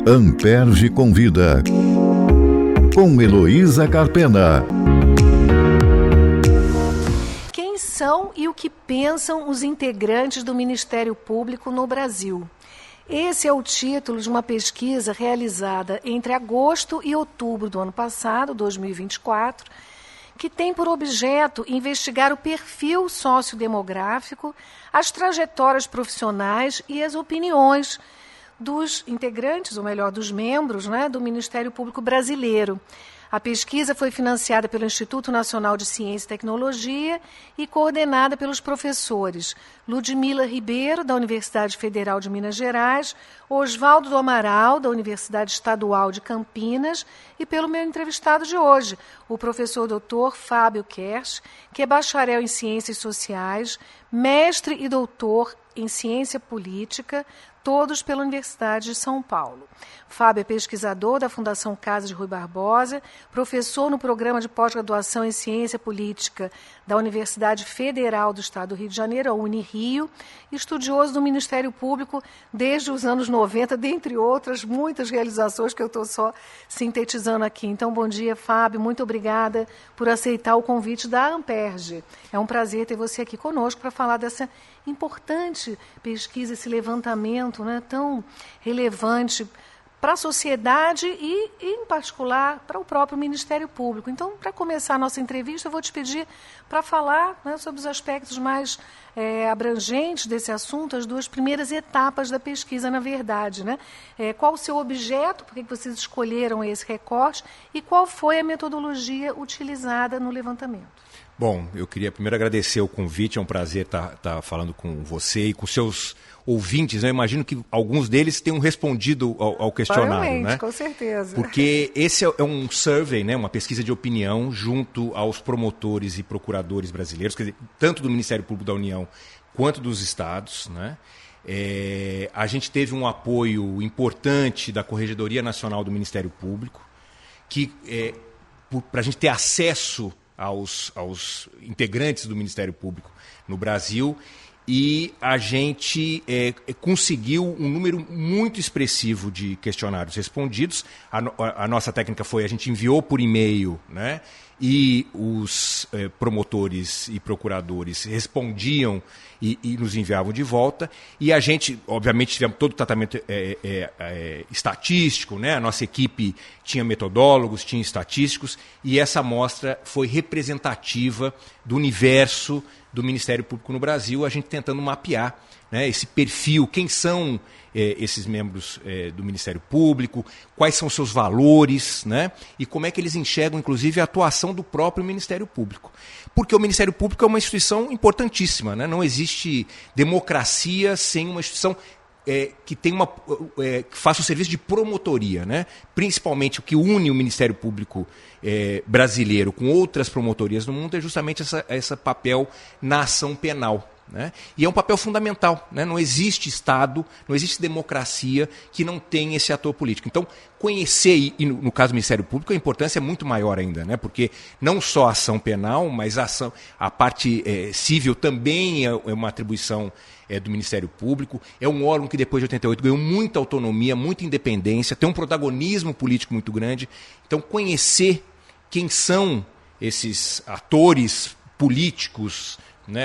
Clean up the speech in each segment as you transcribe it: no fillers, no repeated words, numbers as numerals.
Amperge Convida, com Heloísa Carpena. Quem são e o que pensam os integrantes do Ministério Público no Brasil? Esse é o título de uma pesquisa realizada entre agosto e outubro do ano passado, 2024, que tem por objeto investigar o perfil sociodemográfico, as trajetórias profissionais e as opiniões dos integrantes, ou melhor, dos membros, do Ministério Público Brasileiro. A pesquisa foi financiada pelo Instituto Nacional de Ciência e Tecnologia e coordenada pelos professores Ludmila Ribeiro, da Universidade Federal de Minas Gerais, Oswaldo do Amaral, da Universidade Estadual de Campinas, e pelo meu entrevistado de hoje, o professor doutor Fábio Kersh, que é bacharel em Ciências Sociais, mestre e doutor em Ciência Política, todos pela Universidade de São Paulo. Fábio é pesquisador da Fundação Casa de Rui Barbosa, professor no Programa de Pós-Graduação em Ciência Política da Universidade Federal do Estado do Rio de Janeiro, a Unirio, estudioso do Ministério Público desde os anos 90, dentre outras muitas realizações que eu estou só sintetizando aqui. Então, bom dia, Fábio, muito obrigada por aceitar o convite da Amperge. É um prazer ter você aqui conosco para falar dessa importante pesquisa, esse levantamento tão relevante para a sociedade e, em particular, para o próprio Ministério Público. Então, para começar a nossa entrevista, eu vou te pedir para falar sobre os aspectos mais abrangentes desse assunto, as duas primeiras etapas da pesquisa, na verdade. Qual o seu objeto, por que vocês escolheram esse recorte e qual foi a metodologia utilizada no levantamento? Bom, eu queria primeiro agradecer o convite, é um prazer estar falando com você e com seus ouvintes. Eu imagino que alguns deles tenham respondido ao questionário. Realmente, com certeza. Porque esse é um survey, uma pesquisa de opinião junto aos promotores e procuradores brasileiros, quer dizer, tanto do Ministério Público da União quanto dos estados. A gente teve um apoio importante da Corregedoria Nacional do Ministério Público, que para a gente ter acesso aos integrantes do Ministério Público no Brasil, e a gente conseguiu um número muito expressivo de questionários respondidos. A nossa técnica foi, a gente enviou por e-mail, e os promotores e procuradores respondiam e nos enviavam de volta. E a gente, obviamente, tivemos todo o tratamento estatístico, A nossa equipe tinha metodólogos, tinha estatísticos, e essa amostra foi representativa do universo do Ministério Público no Brasil, a gente tentando mapear esse perfil, quem são esses membros do Ministério Público, quais são os seus valores, e como é que eles enxergam, inclusive, a atuação do próprio Ministério Público. Porque o Ministério Público é uma instituição importantíssima, não existe democracia sem uma instituição que que faça o serviço de promotoria, Principalmente o que une o Ministério Público brasileiro com outras promotorias no mundo é justamente esse papel na ação penal. E é um papel fundamental. Não existe Estado, não existe democracia que não tenha esse ator político. Então, conhecer, e no caso do Ministério Público, a importância é muito maior ainda, porque não só a ação penal, mas a parte civil também é uma atribuição do Ministério Público. É um órgão que depois de 88 ganhou muita autonomia, muita independência, tem um protagonismo político muito grande. Então, conhecer quem são esses atores políticos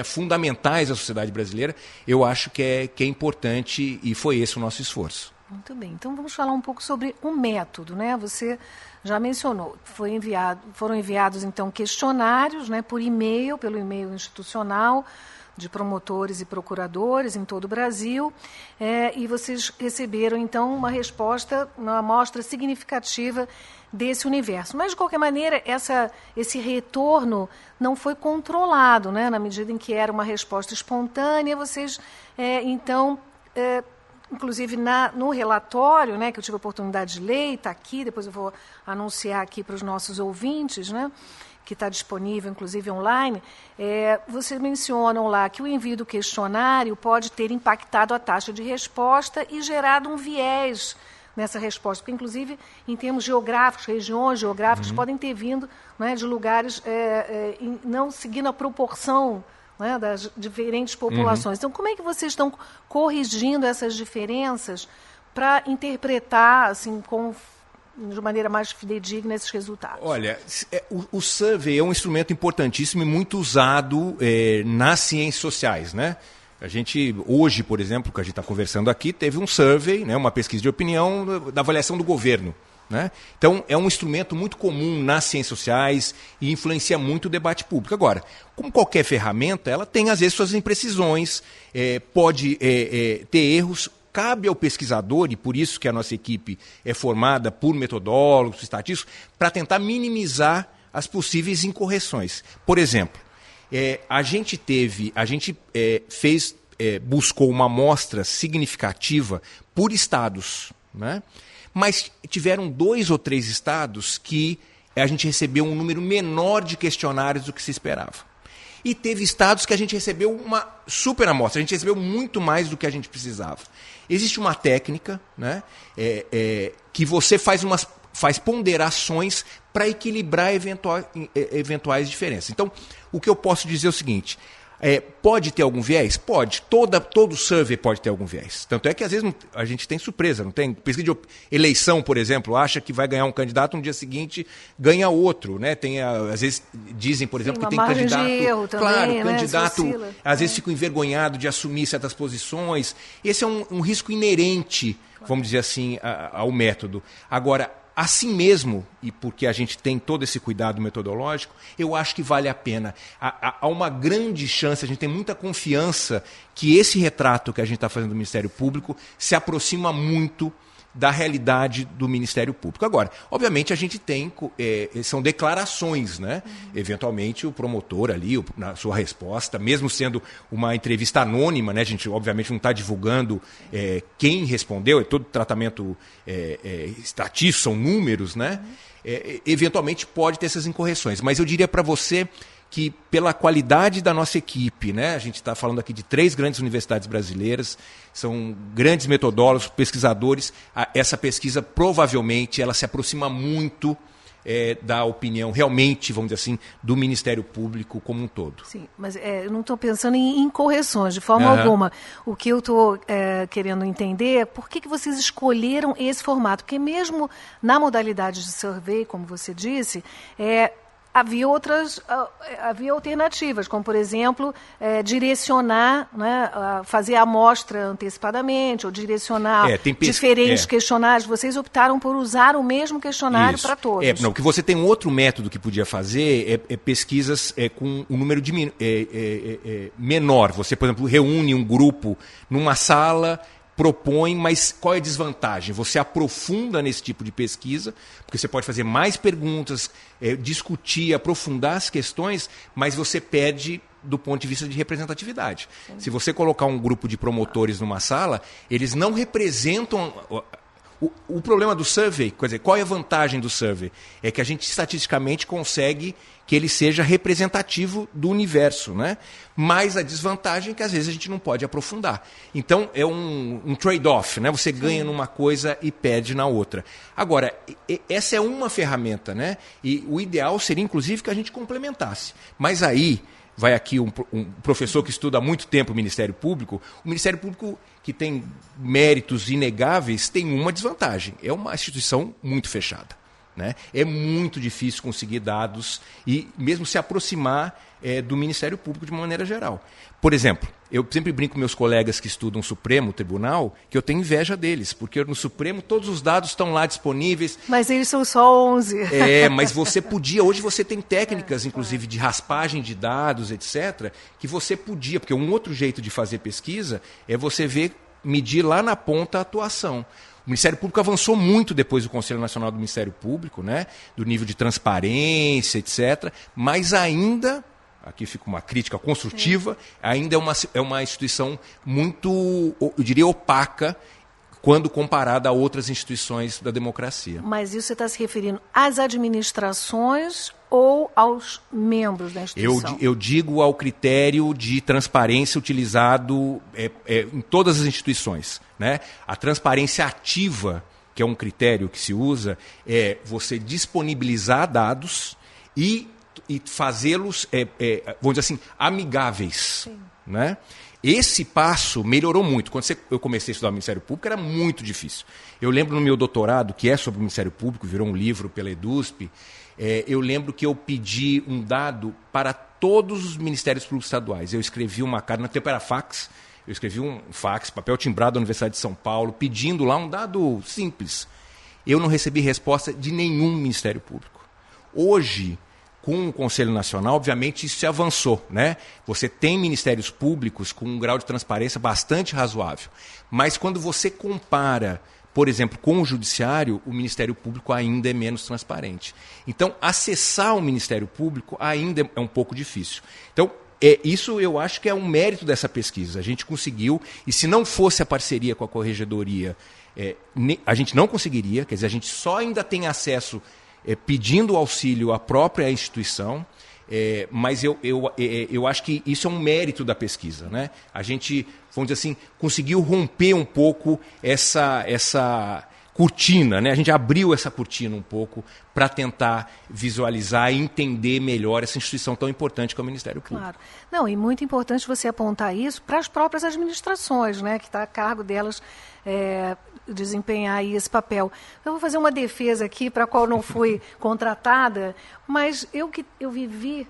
fundamentais da sociedade brasileira, eu acho que é importante, e foi esse o nosso esforço. Muito bem, então vamos falar um pouco sobre o método. Você já mencionou, foram enviados então questionários por e-mail, pelo e-mail institucional de promotores e procuradores em todo o Brasil, e vocês receberam então uma resposta, uma amostra significativa desse universo. Mas, de qualquer maneira, esse retorno não foi controlado, na medida em que era uma resposta espontânea. Vocês, inclusive no relatório, que eu tive a oportunidade de ler, está aqui, depois eu vou anunciar aqui para os nossos ouvintes, que está disponível, inclusive, online, vocês mencionam lá que o envio do questionário pode ter impactado a taxa de resposta e gerado um viés nessa resposta, porque, inclusive, em termos geográficos, regiões geográficas podem ter vindo de lugares não seguindo a proporção das diferentes populações. Então, como é que vocês estão corrigindo essas diferenças para interpretar assim, de maneira mais fidedigna esses resultados? Olha, o survey é um instrumento importantíssimo e muito usado nas ciências sociais, né? A gente, hoje, por exemplo, que a gente está conversando aqui, teve um survey, né, uma pesquisa de opinião da avaliação do governo. Né? Então, é um instrumento muito comum nas ciências sociais e influencia muito o debate público. Agora, como qualquer ferramenta, ela tem, às vezes, suas imprecisões, pode ter erros. Cabe ao pesquisador, e por isso que a nossa equipe é formada por metodólogos, estatísticos, para tentar minimizar as possíveis incorreções. Por exemplo, a gente buscou uma amostra significativa por estados, né? Mas tiveram 2 ou 3 estados que a gente recebeu um número menor de questionários do que se esperava. E teve estados que a gente recebeu uma super amostra, a gente recebeu muito mais do que a gente precisava. Existe uma técnica, né, que você faz ponderações para equilibrar eventuais diferenças. Então, o que eu posso dizer é o seguinte: pode ter algum viés? Pode. Todo survey pode ter algum viés. Tanto é que, às vezes, a gente tem surpresa. Não tem? Pesquisa de eleição, por exemplo, acha que vai ganhar um candidato, no dia seguinte ganha outro. Né? Às vezes dizem, por exemplo, que tem candidato... De erro também, claro, né? candidato, às vezes, fica envergonhado de assumir certas posições. Esse é um risco inerente, vamos dizer assim, ao método. Agora, assim mesmo, e porque a gente tem todo esse cuidado metodológico, eu acho que vale a pena. Há uma grande chance, a gente tem muita confiança que esse retrato que a gente está fazendo do Ministério Público se aproxima muito da realidade do Ministério Público. Agora, obviamente, a gente tem, são declarações, né? Eventualmente, o promotor ali, na sua resposta, mesmo sendo uma entrevista anônima, né? A gente, obviamente, não está divulgando quem respondeu, é todo tratamento estatístico, são números, né? Eventualmente, pode ter essas incorreções. Mas eu diria para você que, pela qualidade da nossa equipe, né, a gente está falando aqui de 3 grandes universidades brasileiras, são grandes metodólogos, pesquisadores, essa pesquisa provavelmente ela se aproxima muito da opinião realmente, vamos dizer assim, do Ministério Público como um todo. Sim, mas eu não estou pensando em correções de forma alguma. O que eu estou querendo entender é por que vocês escolheram esse formato, porque mesmo na modalidade de survey, como você disse, havia alternativas, como, por exemplo, direcionar, né, fazer a amostra antecipadamente, ou direcionar diferentes questionários. Vocês optaram por usar o mesmo questionário para todos. Não, que você tem um outro método que podia fazer pesquisas com um número menor. Você, por exemplo, reúne um grupo numa sala, propõe, mas qual é a desvantagem? Você aprofunda nesse tipo de pesquisa, porque você pode fazer mais perguntas, discutir, aprofundar as questões, mas você perde do ponto de vista de representatividade. Sim. Se você colocar um grupo de promotores numa sala, eles não representam... O problema do survey, quer dizer, qual é a vantagem do survey? É que a gente estatisticamente consegue que ele seja representativo do universo, né? Mas a desvantagem é que às vezes a gente não pode aprofundar. Então é um trade-off, né? Você ganha numa coisa e perde na outra. Agora, essa é uma ferramenta, né? E o ideal seria, inclusive, que a gente complementasse. Mas aí vai aqui um professor que estuda há muito tempo o Ministério Público. O Ministério Público, que tem méritos inegáveis, tem uma desvantagem. É uma instituição muito fechada, né? É muito difícil conseguir dados e mesmo se aproximar do Ministério Público de maneira geral. Por exemplo, eu sempre brinco com meus colegas que estudam o Supremo Tribunal que eu tenho inveja deles, porque no Supremo todos os dados estão lá disponíveis. Mas eles são só 11. Mas você podia, hoje você tem técnicas, inclusive, de raspagem de dados, etc., que você podia, porque um outro jeito de fazer pesquisa é você medir lá na ponta a atuação. O Ministério Público avançou muito depois do Conselho Nacional do Ministério Público, né, do nível de transparência, etc., mas ainda, aqui fica uma crítica construtiva, ainda é uma instituição muito, eu diria, opaca, quando comparada a outras instituições da democracia. Mas isso você está se referindo às administrações ou aos membros da instituição? Eu digo ao critério de transparência utilizado em todas as instituições, né? A transparência ativa, que é um critério que se usa, é você disponibilizar dados e fazê-los, vamos dizer assim, amigáveis. Sim. Né? Esse passo melhorou muito. Quando eu comecei a estudar o Ministério Público, era muito difícil. Eu lembro no meu doutorado, que é sobre o Ministério Público, virou um livro pela EDUSP, eu lembro que eu pedi um dado para todos os Ministérios Públicos Estaduais. Eu escrevi uma carta, no tempo era fax, eu escrevi um fax, papel timbrado da Universidade de São Paulo, pedindo lá um dado simples. Eu não recebi resposta de nenhum Ministério Público. Hoje, com o Conselho Nacional, obviamente isso se avançou, né? Você tem ministérios públicos com um grau de transparência bastante razoável. Mas quando você compara, por exemplo, com o Judiciário, o Ministério Público ainda é menos transparente. Então, acessar o Ministério Público ainda é um pouco difícil. Então, isso eu acho que é um mérito dessa pesquisa. A gente conseguiu, e se não fosse a parceria com a Corregedoria, a gente não conseguiria, quer dizer, a gente só ainda tem acesso pedindo auxílio à própria instituição, mas eu acho que isso é um mérito da pesquisa, né? A gente, vamos dizer assim, conseguiu romper um pouco essa cortina, né? A gente abriu essa cortina um pouco para tentar visualizar e entender melhor essa instituição tão importante que é o Ministério Público. Claro. Não, e muito importante você apontar isso para as próprias administrações, né? Que está a cargo delas desempenhar aí esse papel. Eu vou fazer uma defesa aqui para a qual não fui contratada, mas eu vivi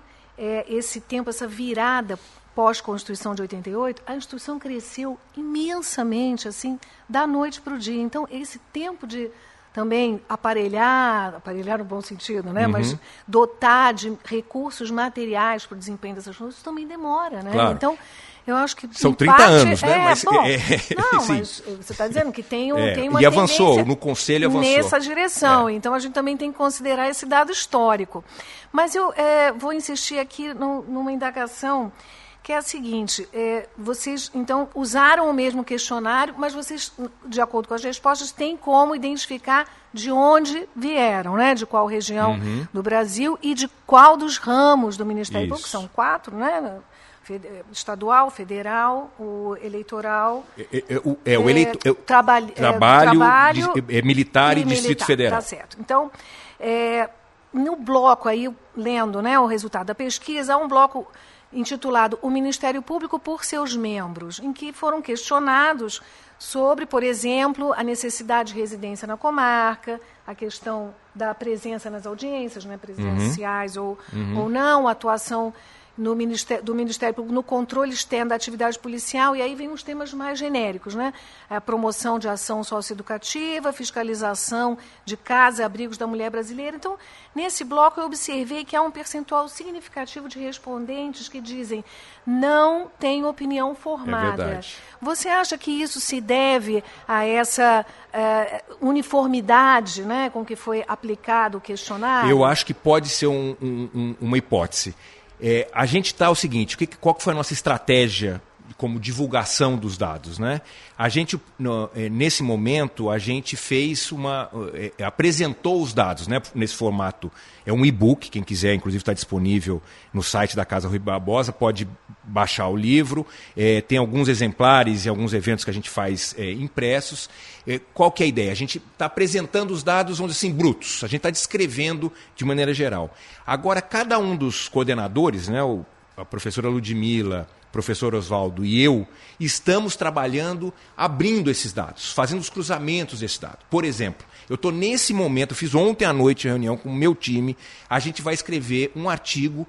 esse tempo, essa virada pós-Constituição de 88, a instituição cresceu imensamente, assim, da noite para o dia. Então, esse tempo de também aparelhar no bom sentido, né? Mas dotar de recursos materiais para o desempenho dessas coisas também demora, né? Claro. Então, eu acho que são 30 anos, né? Mas você está dizendo que tem uma e avançou, no Conselho avançou. Nessa direção. Então, a gente também tem que considerar esse dado histórico. Mas eu vou insistir aqui numa indagação que é a seguinte, vocês, então, usaram o mesmo questionário, mas vocês, de acordo com as respostas, têm como identificar de onde vieram, né? De qual região do Brasil e de qual dos ramos do Ministério Público, são 4, né? Estadual, federal, o eleitoral... Trabalho, militar e Distrito Federal. Tá certo. Então, no bloco aí, lendo, né, o resultado da pesquisa, há um bloco intitulado O Ministério Público por seus membros, em que foram questionados sobre, por exemplo, a necessidade de residência na comarca, a questão da presença nas audiências, né, presidenciais ou não, a atuação do Ministério Público no controle externo da atividade policial, e aí vem os temas mais genéricos, né? A promoção de ação socioeducativa, fiscalização de casa e abrigos da mulher brasileira. Então, nesse bloco eu observei que há um percentual significativo de respondentes que dizem não têm opinião formada. É verdade. Você acha que isso se deve a essa uniformidade, né, com que foi aplicado o questionário? Eu acho que pode ser uma hipótese. A gente está o seguinte, qual que foi a nossa estratégia como divulgação dos dados, né? A gente, nesse momento, a gente fez apresentou os dados, né, nesse formato. É um e-book, quem quiser, inclusive está disponível no site da Casa Rui Barbosa, pode baixar o livro. Tem alguns exemplares e alguns eventos que a gente faz impressos. Qual que é a ideia? A gente está apresentando os dados, vamos dizer assim, brutos. A gente está descrevendo de maneira geral. Agora, cada um dos coordenadores, né, a professora Ludmila, o professor Oswaldo e eu, estamos trabalhando, abrindo esses dados, fazendo os cruzamentos desses dados. Por exemplo, eu estou nesse momento, fiz ontem à noite reunião com o meu time, a gente vai escrever um artigo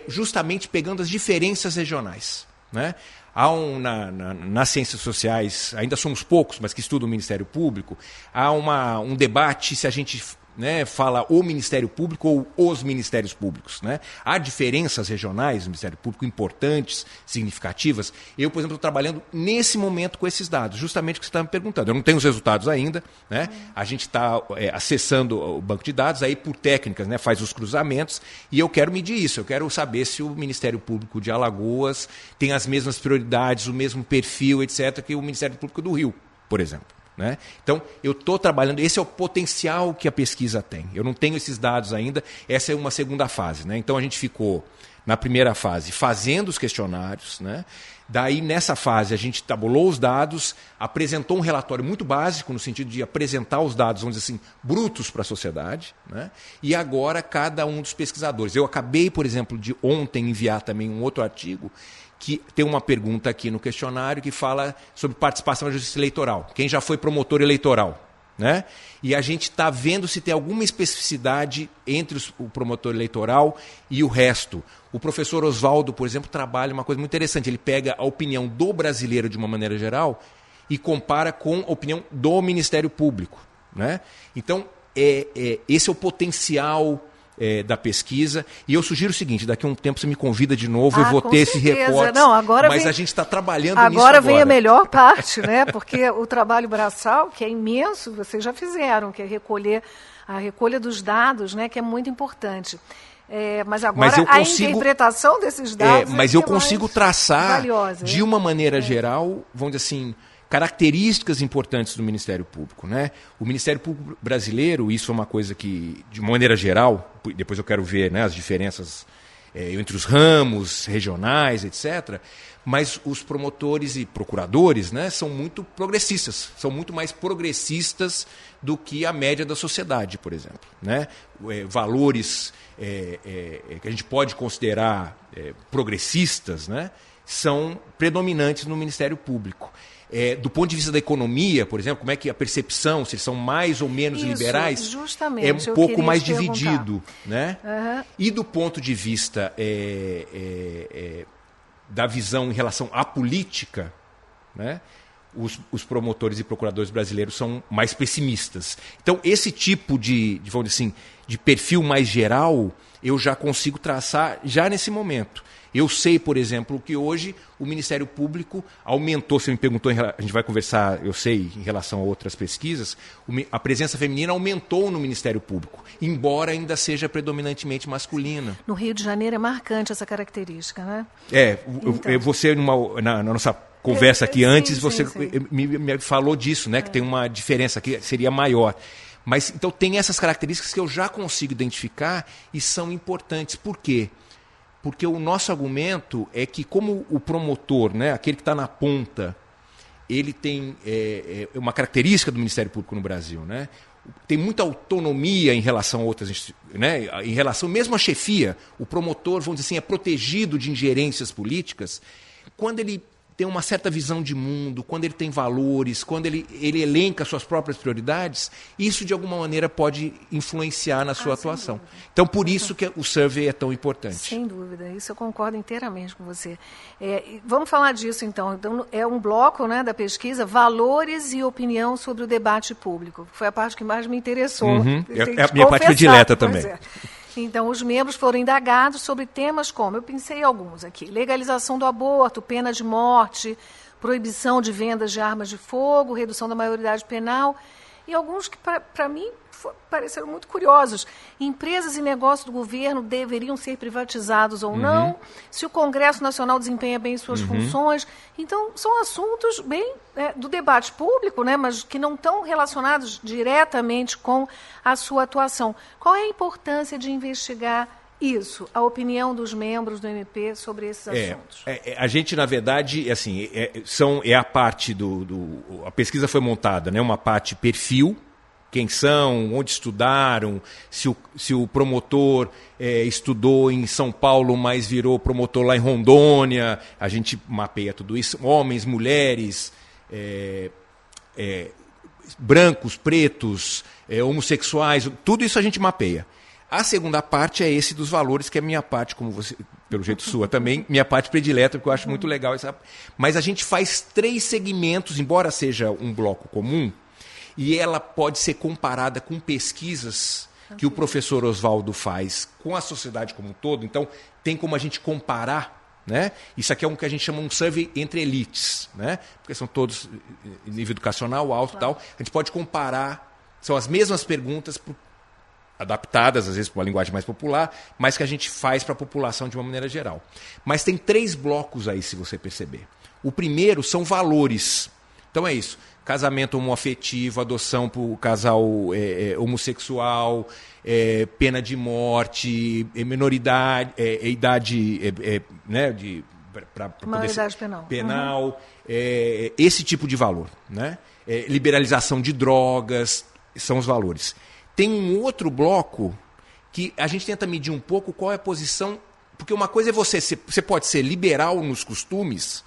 justamente pegando as diferenças regionais, né? Há nas ciências sociais, ainda somos poucos, mas que estudam o Ministério Público, há um debate se a gente, né, fala o Ministério Público ou os Ministérios Públicos, né? Há diferenças regionais no Ministério Público importantes, significativas. Eu, por exemplo, estou trabalhando nesse momento com esses dados, justamente o que você está me perguntando. Eu não tenho os resultados ainda, né? A gente está acessando o banco de dados, aí por técnicas, né, faz os cruzamentos, e eu quero medir isso. Eu quero saber se o Ministério Público de Alagoas tem as mesmas prioridades, o mesmo perfil, etc., que o Ministério Público do Rio, por exemplo. Né? Então, eu estou trabalhando, esse é o potencial que a pesquisa tem. Eu não tenho esses dados ainda, essa é uma segunda fase. Né? Então, a gente ficou, na primeira fase, fazendo os questionários. Né? Daí, nessa fase, a gente tabulou os dados, apresentou um relatório muito básico, no sentido de apresentar os dados, vamos dizer assim, brutos para a sociedade. Né? E agora, cada um dos pesquisadores. Eu acabei, por exemplo, de ontem enviar também um outro artigo, que tem uma pergunta aqui no questionário que fala sobre participação na justiça eleitoral. Quem já foi promotor eleitoral? Né? E a gente está vendo se tem alguma especificidade entre o promotor eleitoral e o resto. O professor Oswaldo, por exemplo, trabalha uma coisa muito interessante. Ele pega a opinião do brasileiro de uma maneira geral e compara com a opinião do Ministério Público. Né? Então, esse é o potencial da pesquisa. E eu sugiro o seguinte, daqui a um tempo você me convida de novo, eu vou ter esse recorte, mas a gente está trabalhando nisso agora. Agora vem a melhor parte, né? Porque o trabalho braçal, que é imenso, vocês já fizeram, que é a recolha dos dados, né? Que é muito importante. Mas agora a interpretação desses dados mas eu consigo traçar valiosa, de uma maneira geral, vamos dizer assim, características importantes do Ministério Público. Né? O Ministério Público brasileiro, isso é uma coisa que, de maneira geral, depois eu quero ver, né, as diferenças entre os ramos regionais, etc., mas os promotores e procuradores, né, são muito progressistas, são muito mais progressistas do que a média da sociedade, por exemplo. Né? Valores que a gente pode considerar progressistas, né, são predominantes no Ministério Público. Do ponto de vista da economia, por exemplo, como é que a percepção, se eles são mais ou menos liberais, é um pouco mais dividido. Né? Uhum. E do ponto de vista da visão em relação à política, né? Os promotores e procuradores brasileiros são mais pessimistas. Então, esse tipo vamos dizer assim, de perfil mais geral, eu já consigo traçar já nesse momento. Eu sei, por exemplo, que hoje o Ministério Público aumentou, você me perguntou, a gente vai conversar, eu sei, em relação a outras pesquisas, a presença feminina aumentou no Ministério Público, embora ainda seja predominantemente masculina. No Rio de Janeiro é marcante essa característica, né? Então. Você, na nossa conversa aqui antes, você me falou disso, né? Que tem uma diferença que seria maior. Mas, então, tem essas características que eu já consigo identificar e são importantes. Por quê? Porque o nosso argumento é que, como o promotor, né, aquele que está na ponta, ele tem uma característica do Ministério Público no Brasil, né? Tem muita autonomia em relação a outras, né, em relação mesmo à chefia. O promotor, vamos dizer assim, é protegido de ingerências políticas quando ele tem uma certa visão de mundo, quando ele tem valores, quando ele elenca suas próprias prioridades, isso de alguma maneira pode influenciar na sua atuação. Então, por isso que o survey é tão importante. Sem dúvida, isso eu concordo inteiramente com você. Vamos falar disso, então. Então, é um bloco, né, da pesquisa, valores e opinião sobre o debate público. Foi a parte que mais me interessou. Uhum. É a minha parte predileta também. Então, os membros foram indagados sobre temas como, eu pensei em alguns aqui, legalização do aborto, pena de morte, proibição de vendas de armas de fogo, redução da maioridade penal, e alguns que, para mim, pareceram muito curiosos. Empresas e negócios do governo deveriam ser privatizados ou não, se o Congresso Nacional desempenha bem suas funções. Então, são assuntos bem do debate público, né, mas que não estão relacionados diretamente com a sua atuação. Qual é a importância de investigar isso, a opinião dos membros do MP sobre esses assuntos? A gente, na verdade, assim, a parte a pesquisa foi montada, né, uma parte perfil, quem são, onde estudaram, se o promotor estudou em São Paulo, mas virou promotor lá em Rondônia, a gente mapeia tudo isso, homens, mulheres, brancos, pretos, homossexuais, tudo isso a gente mapeia. A segunda parte é esse dos valores, que é a minha parte, como você, pelo jeito sua também, minha parte predileta, porque eu acho muito legal essa. Mas a gente faz 3 segmentos, embora seja um bloco comum, e ela pode ser comparada com pesquisas que o professor Oswaldo faz com a sociedade como um todo. Então, tem como a gente comparar, né? Isso aqui é um que a gente chama um survey entre elites, né? Porque são todos em nível educacional alto e tal. A gente pode comparar, são as mesmas perguntas adaptadas, às vezes, para uma linguagem mais popular, mas que a gente faz para a população de uma maneira geral. Mas tem 3 blocos aí, se você perceber. O primeiro são valores. Então é isso. Casamento homoafetivo, adoção para o casal homossexual, pena de morte, menoridade, idade, né, para maioridade penal, esse tipo de valor, né? Liberalização de drogas, são os valores. Tem um outro bloco que a gente tenta medir um pouco qual é a posição Porque uma coisa é você pode ser liberal nos costumes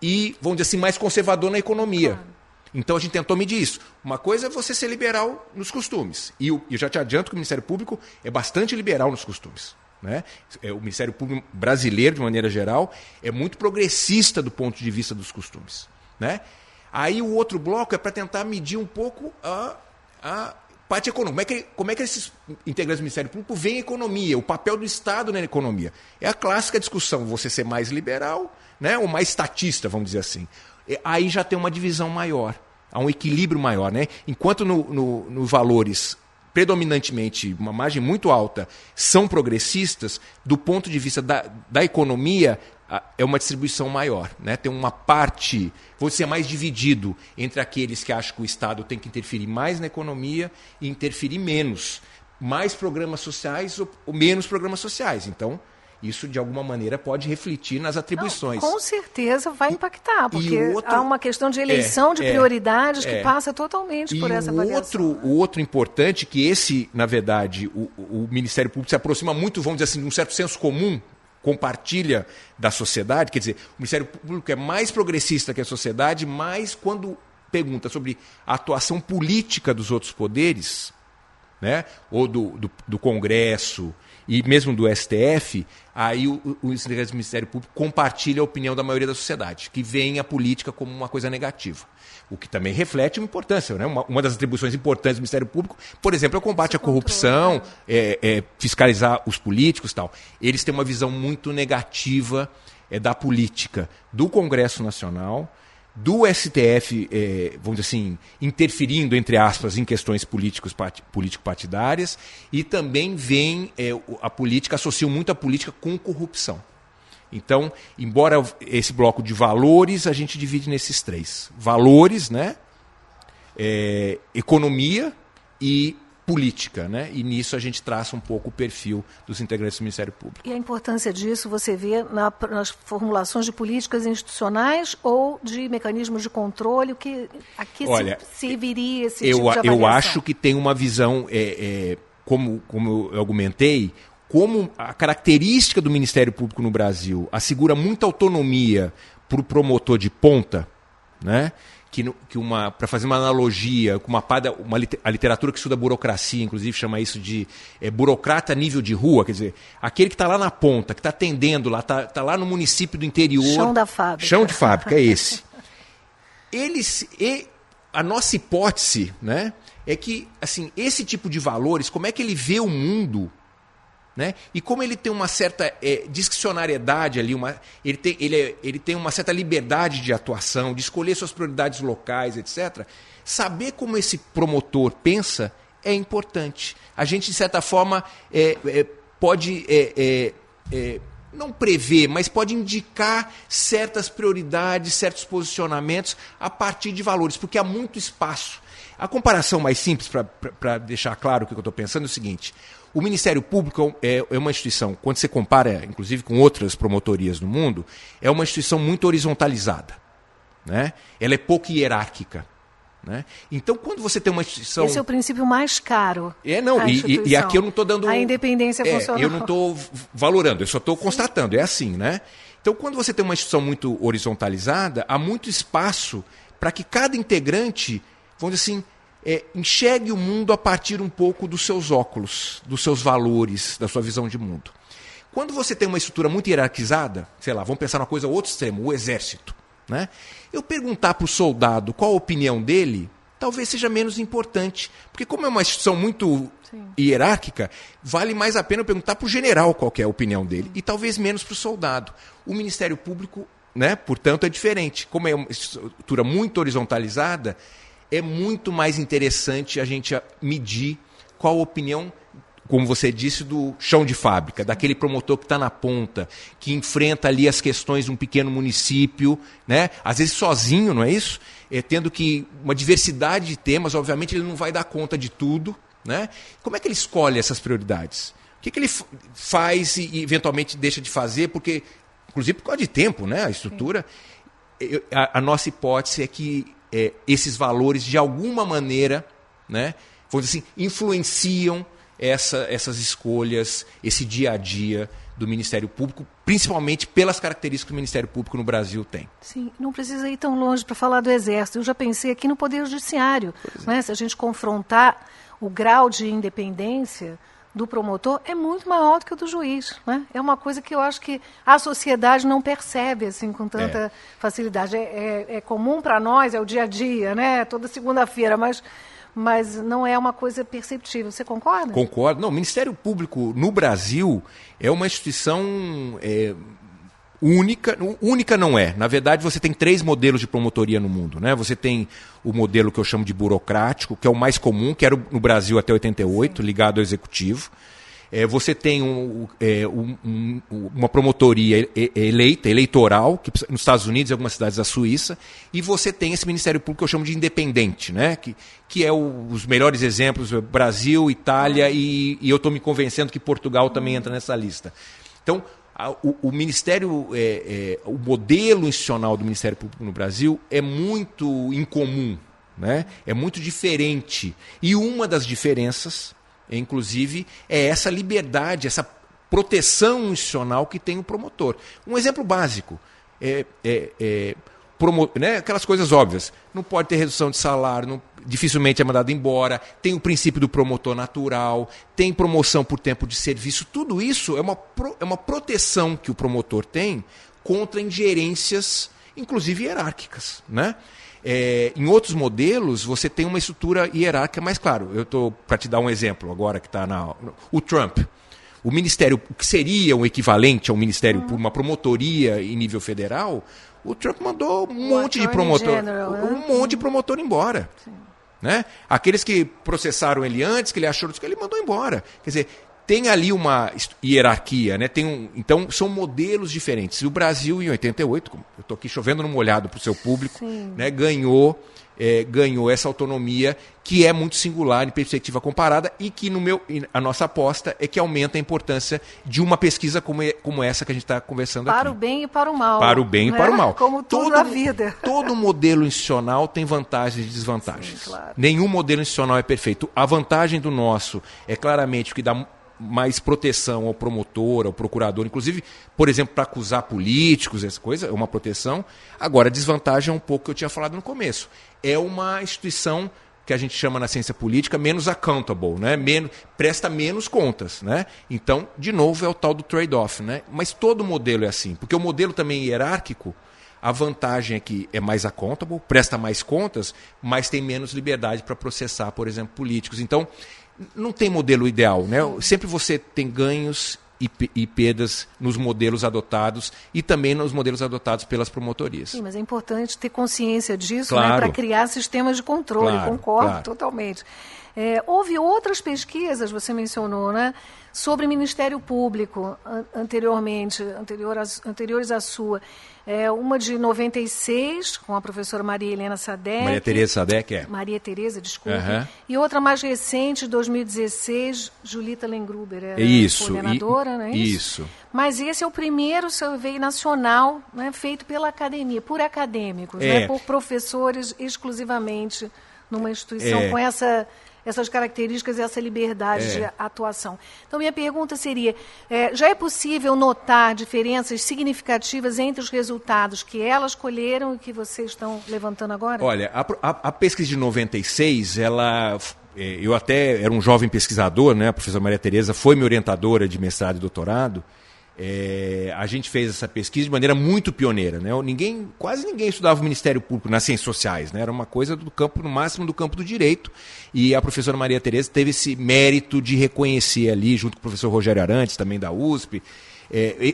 e, vamos dizer assim, mais conservador na economia. Claro. Então a gente tentou medir isso. Uma coisa é você ser liberal nos costumes. E eu já te adianto que o Ministério Público é bastante liberal nos costumes. Né? O Ministério Público brasileiro, de maneira geral, é muito progressista do ponto de vista dos costumes. Né? Aí o outro bloco é para tentar medir um pouco a parte econômica. Como é que esses integrantes do Ministério Público veem a economia, o papel do Estado na economia? É a clássica discussão, você ser mais liberal, né, ou mais estatista, vamos dizer assim. Aí já tem uma divisão maior, há um equilíbrio maior. Né? Enquanto nos valores, predominantemente, uma margem muito alta, são progressistas, do ponto de vista da economia, é uma distribuição maior. Né? Tem uma parte, vou ser mais dividido entre aqueles que acham que o Estado tem que interferir mais na economia e interferir menos. Mais programas sociais ou menos programas sociais. Então, isso de alguma maneira pode refletir nas atribuições. Não, com certeza vai impactar, porque há uma questão de eleição de prioridades que passa totalmente por essa variação. O outro importante, que esse, na verdade, o Ministério Público se aproxima muito, vamos dizer assim, de um certo senso comum, compartilha da sociedade, quer dizer, o Ministério Público é mais progressista que a sociedade, mas quando pergunta sobre a atuação política dos outros poderes, né, ou do Congresso e mesmo do STF, aí os integrantes do Ministério Público compartilham a opinião da maioria da sociedade, que veem a política como uma coisa negativa. O que também reflete uma importância. Né? Uma das atribuições importantes do Ministério Público, por exemplo, é o combate à corrupção, fiscalizar os políticos e tal. Eles têm uma visão muito negativa da política do Congresso Nacional, do STF, vamos dizer assim, interferindo, entre aspas, em questões político-partidárias, e também vem a política, associam muito a política com corrupção. Então, embora esse bloco de valores, a gente divide nesses três. Valores, né? Economia e política, né? E nisso a gente traça um pouco o perfil dos integrantes do Ministério Público. E a importância disso você vê nas formulações de políticas institucionais ou de mecanismos de controle? O que aqui serviria esse tipo de avaliação? Eu acho que tem uma visão, como eu argumentei, como a característica do Ministério Público no Brasil assegura muita autonomia para o promotor de ponta, né? Para fazer uma analogia com a literatura que estuda burocracia, inclusive chama isso de burocrata a nível de rua, quer dizer, aquele que está lá na ponta, que está atendendo lá, está lá no município do interior. Chão da fábrica. Chão de fábrica, é esse. A nossa hipótese, né, é que assim, esse tipo de valores, como é que ele vê o mundo, né? E como ele tem uma certa discricionariedade ali, ele tem uma certa liberdade de atuação, de escolher suas prioridades locais, etc. Saber como esse promotor pensa é importante. A gente, de certa forma, pode não prever, mas pode indicar certas prioridades, certos posicionamentos a partir de valores, porque há muito espaço. A comparação mais simples, para deixar claro o que eu estou pensando, é o seguinte: o Ministério Público é uma instituição, quando você compara, inclusive, com outras promotorias no mundo, é uma instituição muito horizontalizada. Né? Ela é pouco hierárquica. Né? Então, quando você tem uma instituição... Esse é o princípio mais caro. E aqui eu não estou dando... A independência funcional. Eu não estou valorando, eu só estou constatando, é assim. Né? Então, quando você tem uma instituição muito horizontalizada, há muito espaço para que cada integrante, vamos dizer assim, enxergue o mundo a partir um pouco dos seus óculos, dos seus valores, da sua visão de mundo. Quando você tem uma estrutura muito hierarquizada, sei lá, vamos pensar numa coisa outro extremo, o exército. Né? Eu perguntar para o soldado qual a opinião dele, talvez seja menos importante. Porque como é uma instituição muito hierárquica, vale mais a pena eu perguntar para o general qual que é a opinião dele, e talvez menos para o soldado. O Ministério Público, né, portanto, é diferente. Como é uma estrutura muito horizontalizada, é muito mais interessante a gente medir qual a opinião, como você disse, do chão de fábrica, daquele promotor que está na ponta, que enfrenta ali as questões de um pequeno município, né? Às vezes sozinho, não é isso? Tendo que uma diversidade de temas, obviamente ele não vai dar conta de tudo. Né? Como é que ele escolhe essas prioridades? O que ele faz e eventualmente deixa de fazer, porque, inclusive por causa de tempo, né? A estrutura. A nossa hipótese é que esses valores, de alguma maneira, né, vamos dizer assim, influenciam essas escolhas, esse dia a dia do Ministério Público, principalmente pelas características que o Ministério Público no Brasil tem. Sim, não precisa ir tão longe para falar do Exército. Eu já pensei aqui no Poder Judiciário. Né? Se a gente confrontar o grau de independência do promotor, é muito maior do que o do juiz. Né? É uma coisa que eu acho que a sociedade não percebe assim, com tanta facilidade. É comum para nós, é o dia a dia, né? Toda segunda-feira, mas não é uma coisa perceptível. Você concorda? Concordo. Não, o Ministério Público no Brasil é uma instituição única. Única não é. Na verdade, você tem 3 modelos de promotoria no mundo. Né? Você tem o modelo que eu chamo de burocrático, que é o mais comum, que era no Brasil até 88, ligado ao executivo. Você tem uma promotoria eleitoral, que nos Estados Unidos e algumas cidades da Suíça, e você tem esse Ministério Público que eu chamo de independente, né? que é os melhores exemplos, Brasil, Itália, e eu estou me convencendo que Portugal também entra nessa lista. Então, o Ministério, o modelo institucional do Ministério Público no Brasil é muito incomum, né? É muito diferente. E uma das diferenças, inclusive, é essa liberdade, essa proteção institucional que tem o promotor. Um exemplo básico, né, aquelas coisas óbvias. Não pode ter redução de salário, dificilmente é mandado embora, tem o princípio do promotor natural, tem promoção por tempo de serviço. Tudo isso é uma proteção que o promotor tem contra ingerências, inclusive hierárquicas, né? Em outros modelos, você tem uma estrutura hierárquica mais claro. Eu estou para te dar um exemplo agora que está o Trump. O Ministério, o que seria um equivalente ao Ministério Público, uma promotoria em nível federal, o Trump mandou um monte de promotor, um monte de promotor embora. Né? Aqueles que processaram ele antes, que ele achou que ele mandou embora. Quer dizer, tem ali uma hierarquia, né? Então são modelos diferentes. E o Brasil, em 88, eu estou aqui chovendo no molhado para o seu público, né? ganhou essa autonomia que é muito singular em perspectiva comparada e que a nossa aposta é que aumenta a importância de uma pesquisa como essa que a gente está conversando aqui. Para o bem e para o mal. Para o bem e para o mal. Como tudo na vida. Todo modelo institucional tem vantagens e desvantagens. Sim, claro. Nenhum modelo institucional é perfeito. A vantagem do nosso é claramente o que dá mais proteção ao promotor, ao procurador, inclusive, por exemplo, para acusar políticos, essa coisa, é uma proteção. Agora, a desvantagem é um pouco que eu tinha falado no começo. É uma instituição que a gente chama na ciência política menos accountable, né? Presta menos contas. Né? Então, de novo, é o tal do trade-off. Né? Mas todo modelo é assim, porque o modelo também hierárquico, a vantagem é que é mais accountable, presta mais contas, mas tem menos liberdade para processar, por exemplo, políticos. Então, não tem modelo ideal, né? Sempre você tem ganhos e perdas nos modelos adotados e também nos modelos adotados pelas promotorias. Sim, mas é importante ter consciência disso, claro, né, para criar sistemas de controle, claro, concordo claro. totalmente. Houve outras pesquisas, você mencionou, né, sobre Ministério Público anteriores à sua. Uma de 96, com a professora Maria Helena Sadek. Maria Tereza Sadek, Maria Tereza, desculpe. E outra mais recente, 2016, Julita Lengruber, era coordenadora, não é isso? Isso. Mas esse é o primeiro survey nacional, né, feito pela academia, por acadêmicos, né, por professores exclusivamente numa instituição com essas características e essa liberdade de atuação. Então, minha pergunta seria, já é possível notar diferenças significativas entre os resultados que elas colheram e que vocês estão levantando agora? Olha, a pesquisa de 96, eu até era um jovem pesquisador, né? A professora Maria Tereza foi minha orientadora de mestrado e doutorado. A gente fez essa pesquisa de maneira muito pioneira, né? Quase ninguém estudava o Ministério Público nas ciências sociais, né? Era uma coisa do campo, no máximo do campo do direito, e a professora Maria Tereza teve esse mérito de reconhecer ali, junto com o professor Rogério Arantes, também da USP,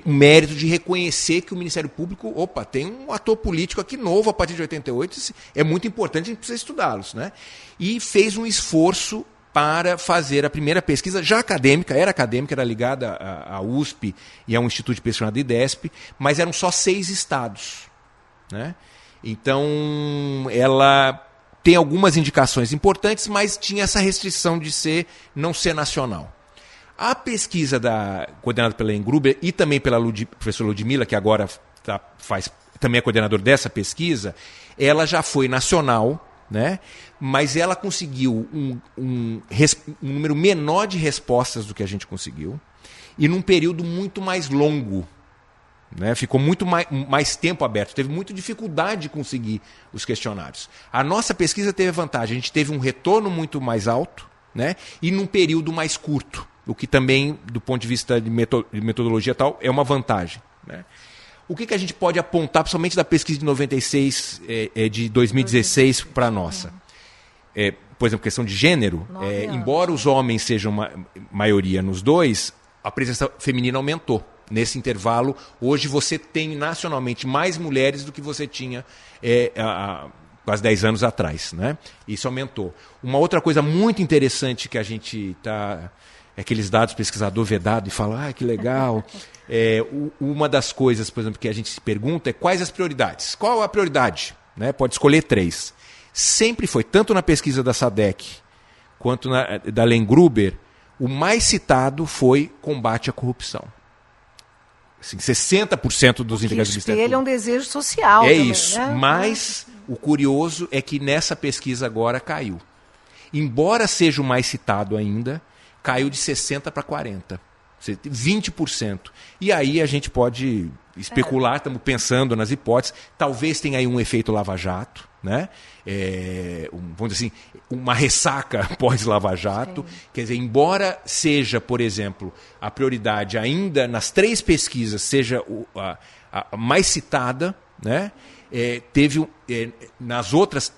o mérito de reconhecer que o Ministério Público, tem um ator político aqui novo a partir de 88, é muito importante, a gente precisa estudá-los, né? E fez um esforço para fazer a primeira pesquisa, já acadêmica, era ligada à USP e a um instituto de pesquisa chamado IDESP, mas eram só 6 estados. Né? Então, ela tem algumas indicações importantes, mas tinha essa restrição de não ser nacional. A pesquisa coordenada pela Engruber e também pela professora Ludmila, que agora também é coordenadora dessa pesquisa, ela já foi nacional, né? Mas ela conseguiu um número menor de respostas do que a gente conseguiu e num período muito mais longo. Né? Ficou muito mais tempo aberto, teve muita dificuldade de conseguir os questionários. A nossa pesquisa teve vantagem, a gente teve um retorno muito mais alto, né? E num período mais curto, o que também, do ponto de vista de metodologia tal, é uma vantagem. Né? O que a gente pode apontar, principalmente da pesquisa de 96, de 2016 para a nossa? Por exemplo, questão de gênero, embora os homens sejam maioria nos dois, a presença feminina aumentou. Nesse intervalo, hoje você tem nacionalmente mais mulheres do que você tinha há quase 10 anos atrás. Né? Isso aumentou. Uma outra coisa muito interessante que a gente está... aqueles dados pesquisador vedado e fala, que legal. Uma das coisas, por exemplo, que a gente se pergunta é quais as prioridades. Qual a prioridade? Né? Pode escolher 3. Sempre foi, tanto na pesquisa da SADC quanto da Lengruber, o mais citado foi combate à corrupção. Assim, 60% dos integrantes do Ministério Público. Ele é um desejo social também, isso, né? Mas o curioso é que nessa pesquisa agora caiu. Embora seja o mais citado ainda, caiu de 60% para 40%. 20%. E aí a gente pode especular, estamos pensando nas hipóteses, talvez tenha aí um efeito lava-jato, né? Vamos dizer assim, uma ressaca pós-lava-jato. Quer dizer, embora seja, por exemplo, a prioridade ainda nas 3 pesquisas seja a mais citada, né? Teve nas outras,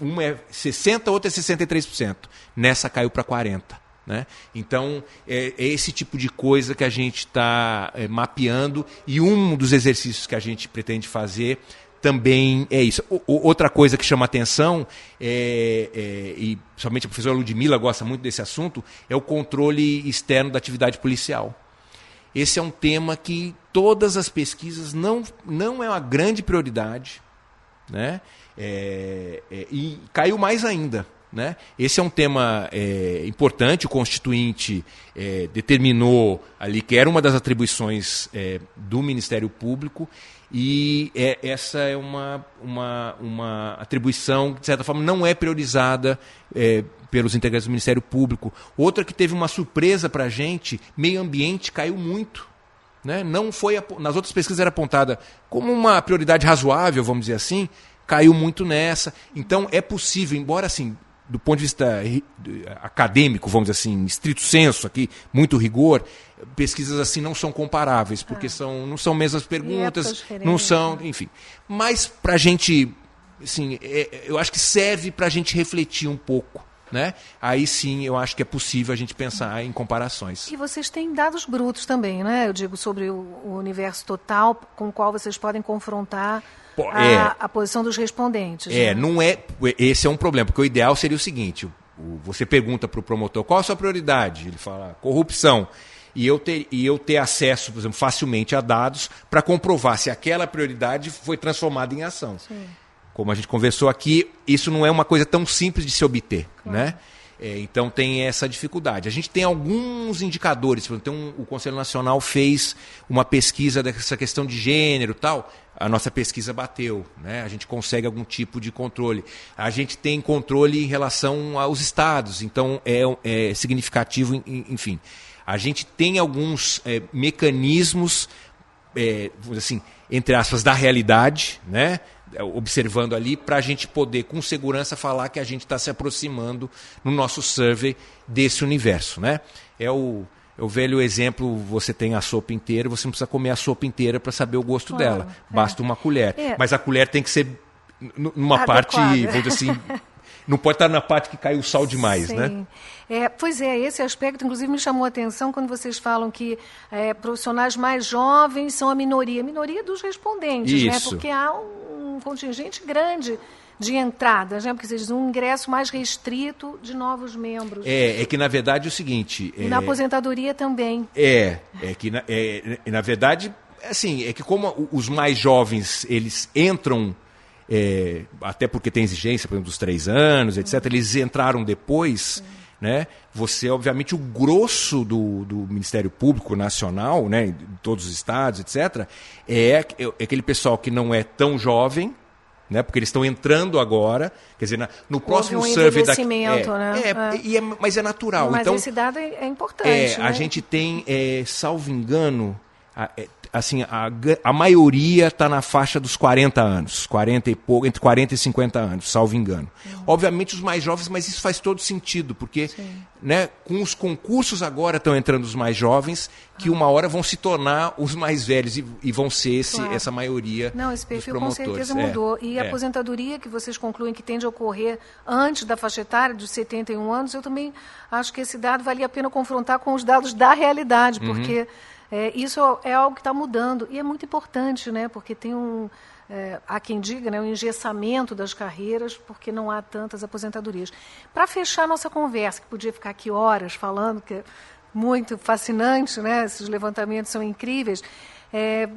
uma é 60%, outra é 63%. Nessa caiu para 40%. Né? Então, é esse tipo de coisa que a gente está mapeando, e um dos exercícios que a gente pretende fazer também é isso. Outra coisa que chama atenção, e somente a professora Ludmila gosta muito desse assunto, é o controle externo da atividade policial. Esse é um tema que todas as pesquisas não é uma grande prioridade, né? E caiu mais ainda. Né? Esse é um tema importante. O Constituinte determinou ali que era uma das atribuições do Ministério Público, e essa é uma atribuição que, de certa forma, não é priorizada pelos integrantes do Ministério Público. Outra que teve uma surpresa para a gente, meio ambiente caiu muito. Né? Não foi, nas outras pesquisas era apontada como uma prioridade razoável, vamos dizer assim, caiu muito nessa. Então é possível, embora assim, do ponto de vista acadêmico, vamos dizer assim, estrito senso aqui, muito rigor, pesquisas assim não são comparáveis, porque não são mesmas perguntas, não são, enfim. Mas para a gente, assim, eu acho que serve para a gente refletir um pouco. Né? Aí sim eu acho que é possível a gente pensar em comparações. E vocês têm dados brutos também, né? Eu digo, sobre o universo total com o qual vocês podem confrontar a posição dos respondentes. Né? Esse é um problema, porque o ideal seria o seguinte: você pergunta para o promotor qual a sua prioridade, ele fala corrupção, e eu ter acesso, por exemplo, facilmente a dados para comprovar se aquela prioridade foi transformada em ação. Sim. Como a gente conversou aqui, isso não é uma coisa tão simples de se obter. Claro. Né? Então tem essa dificuldade. A gente tem alguns indicadores. Por exemplo, o Conselho Nacional fez uma pesquisa dessa questão de gênero e tal. A nossa pesquisa bateu. Né? A gente consegue algum tipo de controle. A gente tem controle em relação aos estados. Então é significativo, enfim. A gente tem alguns mecanismos, assim, entre aspas, da realidade, né? Observando ali, para a gente poder com segurança falar que a gente está se aproximando no nosso survey desse universo. Né? É o velho exemplo: você tem a sopa inteira, você não precisa comer a sopa inteira para saber o gosto dela, basta uma colher. Mas a colher tem que ser numa parte, vamos dizer assim, não pode estar na parte que caiu o sal demais. Sim. Né? Pois esse aspecto, inclusive, me chamou a atenção quando vocês falam que profissionais mais jovens são a minoria dos respondentes, né? Porque há um contingente grande de entradas, né? Porque vocês dizem um ingresso mais restrito de novos membros. É que, na verdade, é o seguinte... E na aposentadoria também. Na verdade, assim, é que como os mais jovens, eles entram... até porque tem exigência, por exemplo, dos 3 anos, etc. Eles entraram depois, né? Você, obviamente, o grosso do Ministério Público Nacional, né, de todos os estados, etc., é aquele pessoal que não é tão jovem, né? Porque eles estão entrando agora, quer dizer, no próximo Houve um survey envelhecimento, né? Mas é natural. Mas então, esse dado é importante. a gente tem, salvo engano, assim, a maioria está na faixa dos 40 anos, 40 e pouco, entre 40 e 50 anos, salvo engano. Obviamente os mais jovens, mas isso faz todo sentido, porque, né, com os concursos agora estão entrando os mais jovens, que uma hora vão se tornar os mais velhos e vão ser essa maioria. Não, esse perfil com promotores. certeza mudou. E a aposentadoria que vocês concluem que tende a ocorrer antes da faixa etária dos 71 anos, eu também acho que esse dado valia a pena confrontar com os dados da realidade, porque isso é algo que está mudando. E é muito importante, né, porque tem há quem diga, né, um engessamento das carreiras, porque não há tantas aposentadorias. Para fechar nossa conversa, que podia ficar aqui horas falando, que é muito fascinante, né, esses levantamentos são incríveis,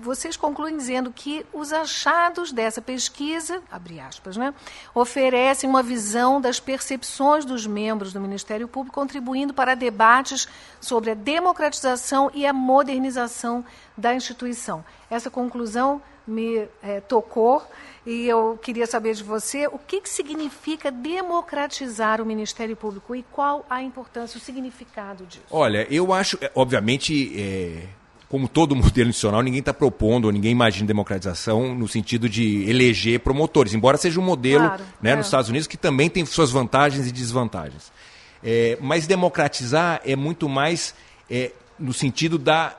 vocês concluem dizendo que os achados dessa pesquisa, abre aspas, né, oferecem uma visão das percepções dos membros do Ministério Público, contribuindo para debates sobre a democratização e a modernização da instituição. Essa conclusão me tocou e eu queria saber de você o que significa democratizar o Ministério Público e qual a importância, o significado disso. Olha, eu acho, obviamente, como todo modelo institucional, ninguém está propondo, ninguém imagina democratização no sentido de eleger promotores, embora seja um modelo, claro, nos Estados Unidos que também tem suas vantagens e desvantagens. Mas democratizar é muito mais no sentido da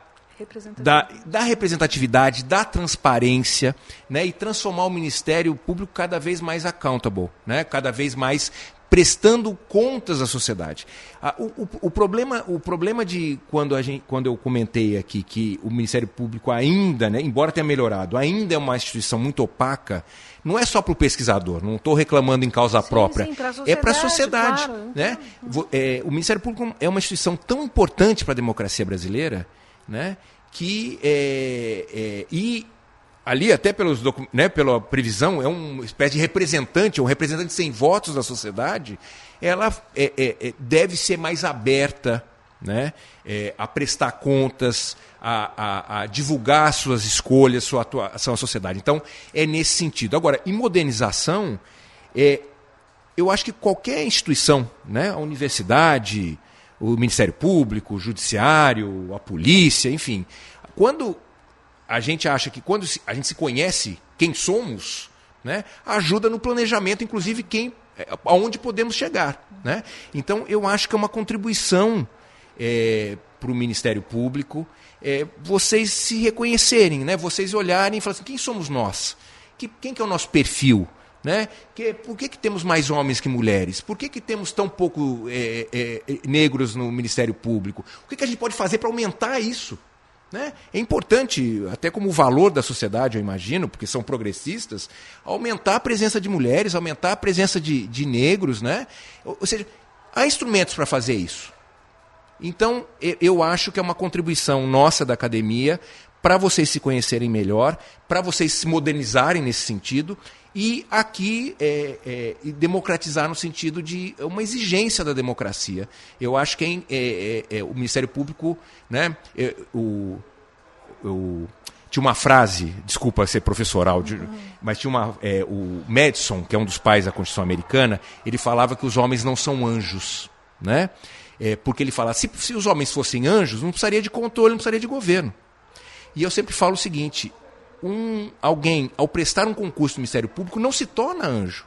representatividade, da transparência, né, e transformar o Ministério Público cada vez mais accountable, né, cada vez mais prestando contas à sociedade. O problema de quando eu comentei aqui que o Ministério Público ainda, né, embora tenha melhorado, ainda é uma instituição muito opaca, não é só para o pesquisador, não estou reclamando em causa própria, é para a sociedade. Claro, né? O Ministério Público é uma instituição tão importante para a democracia brasileira, né, que e ali até pela previsão é uma espécie de representante, um representante sem votos da sociedade, ela deve ser mais aberta, né, a prestar contas, a divulgar suas escolhas, sua atuação à sociedade. Então é nesse sentido. Agora, em modernização, eu acho que qualquer instituição, né, a universidade, o Ministério Público, o Judiciário, a polícia, enfim. Quando a gente acha que quando a gente se conhece quem somos, né, ajuda no planejamento, inclusive aonde podemos chegar. Né? Então, eu acho que é uma contribuição para o Ministério Público vocês se reconhecerem, né? Vocês olharem e falarem assim, quem somos nós? Quem que é o nosso perfil? Né? Por que temos mais homens que mulheres? Por que temos tão pouco negros no Ministério Público? O que a gente pode fazer para aumentar isso? Né? É importante, até como valor da sociedade, eu imagino, porque são progressistas, aumentar a presença de mulheres, aumentar a presença de negros. Né? Ou seja, há instrumentos para fazer isso. Então, eu acho que é uma contribuição nossa da academia para vocês se conhecerem melhor, para vocês se modernizarem nesse sentido, e aqui democratizar no sentido de uma exigência da democracia. Eu acho que o Ministério Público, né, tinha uma frase, desculpa ser professoral, mas tinha o Madison, que é um dos pais da Constituição Americana, ele falava que os homens não são anjos, né? Porque ele fala, se os homens fossem anjos, não precisaria de controle, não precisaria de governo. E eu sempre falo o seguinte, alguém, ao prestar um concurso no Ministério Público, não se torna anjo.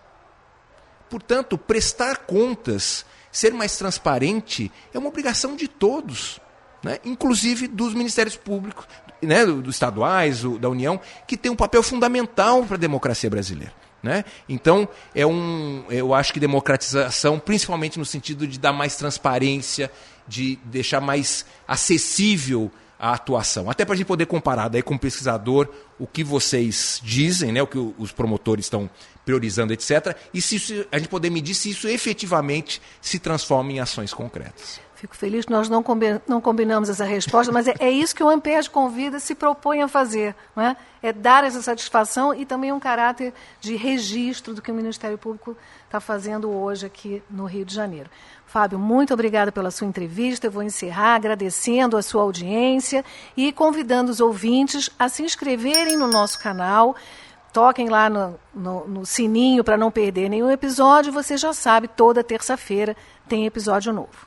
Portanto, prestar contas, ser mais transparente, é uma obrigação de todos, né? Inclusive dos Ministérios Públicos, né? Dos estaduais, da União, que tem um papel fundamental para a democracia brasileira. Né? Então, eu acho que democratização, principalmente no sentido de dar mais transparência, de deixar mais acessível a atuação. Até para a gente poder comparar daí com o pesquisador o que vocês dizem, né, o que os promotores estão priorizando, etc. E se a gente poder medir se isso efetivamente se transforma em ações concretas. Fico feliz que nós não combinamos essa resposta, mas é isso que o Ampere Convida se propõe a fazer. Não é? É dar essa satisfação e também um caráter de registro do que o Ministério Público está fazendo hoje aqui no Rio de Janeiro. Fábio, muito obrigada pela sua entrevista. Eu vou encerrar agradecendo a sua audiência e convidando os ouvintes a se inscreverem no nosso canal. toquem lá no sininho para não perder nenhum episódio. Você já sabe, toda terça-feira tem episódio novo.